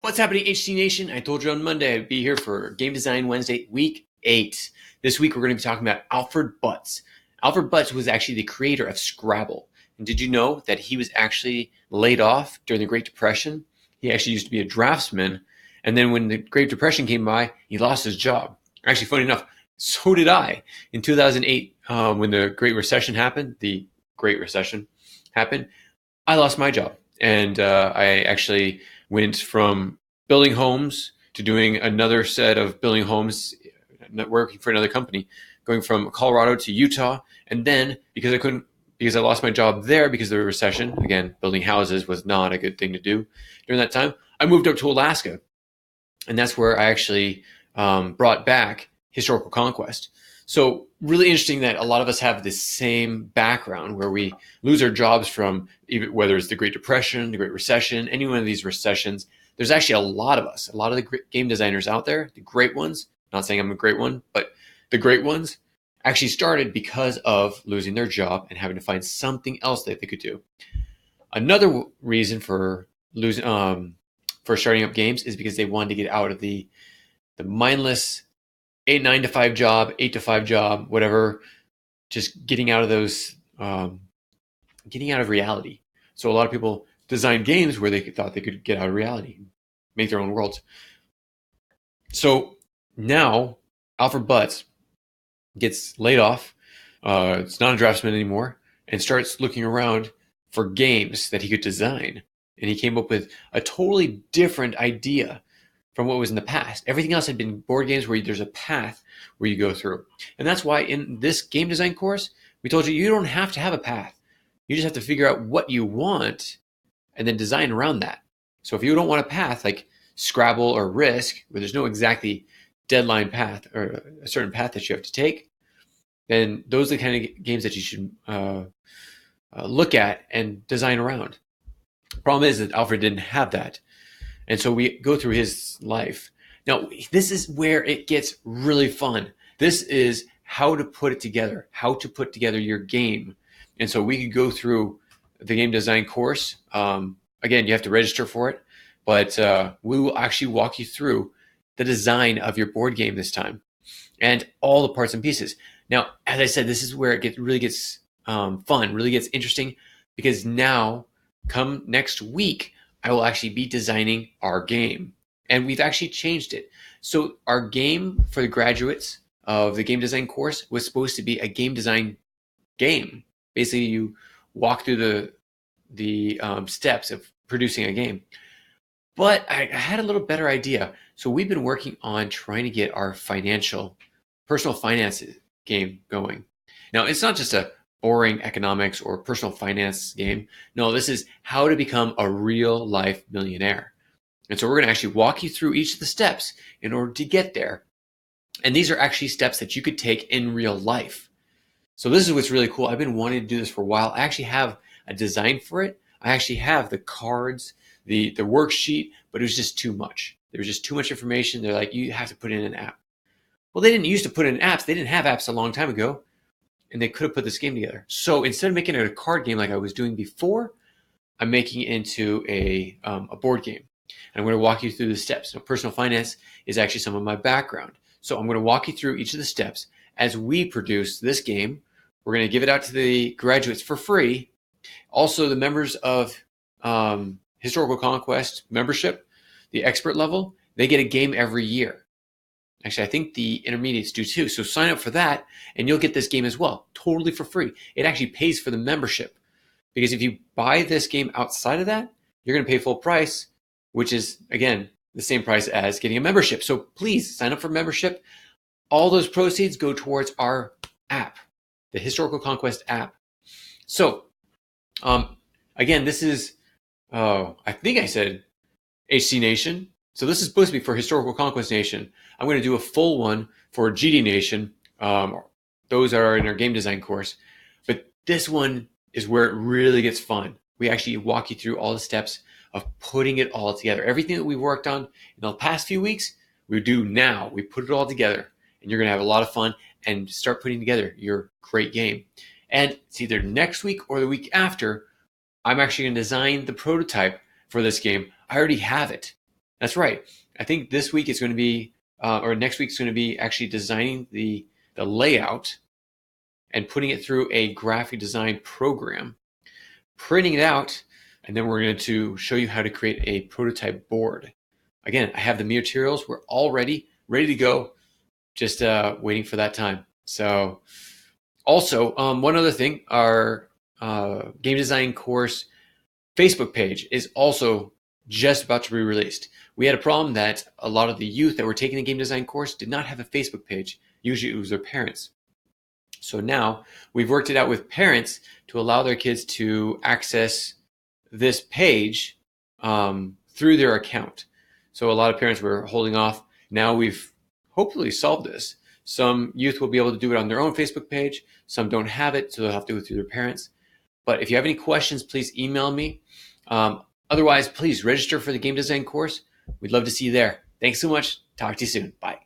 What's happening, HC Nation? I told you on Monday I'd be here for Game Design Wednesday, week 8. This week we're going to be talking about Alfred Butts. Alfred Butts was actually the creator of Scrabble. And did you know that he was actually laid off during the Great Depression? He actually used to be a draftsman. And then when the Great Depression came by, he lost his job. Actually, funny enough, so did I. In 2008, when the Great Recession happened, I lost my job. And I actually went from building homes to doing another set of building homes, working for another company, going from Colorado to Utah. And then because I lost my job there because of the recession, again, building houses was not a good thing to do during that time, I moved up to Alaska. And that's where I actually brought back historical conquest. So really interesting that a lot of us have this same background where we lose our jobs from even whether it's the Great Depression, the Great Recession, any one of these recessions. There's actually a lot of us, a lot of the game designers out there, the great ones, not saying I'm a great one, but the great ones actually started because of losing their job and having to find something else that they could do. Another reason for starting up games is because they wanted to get out of the mindless 9 to 5 job, 8 to 5 job, whatever, just getting out of those, getting out of reality. So a lot of people designed games where they thought they could get out of reality, make their own worlds. So now Alfred Butts gets laid off. It's not a draftsman anymore and starts looking around for games that he could design. And he came up with a totally different idea from what was in the past. Everything else had been board games where there's a path where you go through. And that's why in this game design course, we told you don't have to have a path. You just have to figure out what you want and then design around that. So if you don't want a path like Scrabble or Risk, where there's no exactly deadline path or a certain path that you have to take, then those are the kind of games that you should look at and design around. The problem is that Alfred didn't have that. And so we go through his life. Now, this is where it gets really fun. This is how to put it together, how to put together your game. And so we could go through the game design course. Again, you have to register for it, but we will actually walk you through the design of your board game this time and all the parts and pieces. Now, as I said, this is where it really gets fun, really gets interesting, because now, come next week, I will actually be designing our game. And we've actually changed it. So our game for the graduates of the game design course was supposed to be a game design game. Basically, you walk through the steps of producing a game. But I had a little better idea. So we've been working on trying to get our personal finance game going. Now, it's not just a boring economics or personal finance game. No, this is how to become a real life millionaire. And so we're going to actually walk you through each of the steps in order to get there. And these are actually steps that you could take in real life. So this is what's really cool. I've been wanting to do this for a while. I actually have a design for it. I actually have the cards, the worksheet, but it was just too much. There was just too much information. They're like, you have to put in an app. Well, they didn't used to put in apps. They didn't have apps a long time ago. And they could have put this game together. So instead of making it a card game like I was doing before, I'm making it into a board game. And I'm going to walk you through the steps. Now, personal finance is actually some of my background. So I'm going to walk you through each of the steps as we produce this game. We're going to give it out to the graduates for free. Also, the members of Historical Conquest membership, the expert level, they get a game every year. Actually, I think the intermediates do too. So sign up for that and you'll get this game as well, totally for free. It actually pays for the membership, because if you buy this game outside of that, you're going to pay full price, which is, again, the same price as getting a membership. So please sign up for membership. All those proceeds go towards our app, the Historical Conquest app. So again, this is, I think I said HC Nation. So this is supposed to be for Historical Conquest Nation. I'm going to do a full one for GD Nation. Those are in our game design course. But this one is where it really gets fun. We actually walk you through all the steps of putting it all together. Everything that we worked on in the past few weeks, we do now. We put it all together. And you're going to have a lot of fun and start putting together your great game. And it's either next week or the week after, I'm actually going to design the prototype for this game. I already have it. That's right. I think this week is going to be, or next week is going to be actually designing the layout and putting it through a graphic design program, printing it out, and then we're going to show you how to create a prototype board. Again, I have the materials. We're all ready to go, just waiting for that time. So also, one other thing, our game design course Facebook page is also just about to be released. We had a problem that a lot of the youth that were taking the game design course did not have a Facebook page. Usually it was their parents. So now we've worked it out with parents to allow their kids to access this page through their account. So a lot of parents were holding off. Now we've hopefully solved this. Some youth will be able to do it on their own Facebook page. Some don't have it, so they'll have to go through their parents. But if you have any questions, please email me. Otherwise, please register for the game design course. We'd love to see you there. Thanks so much. Talk to you soon. Bye.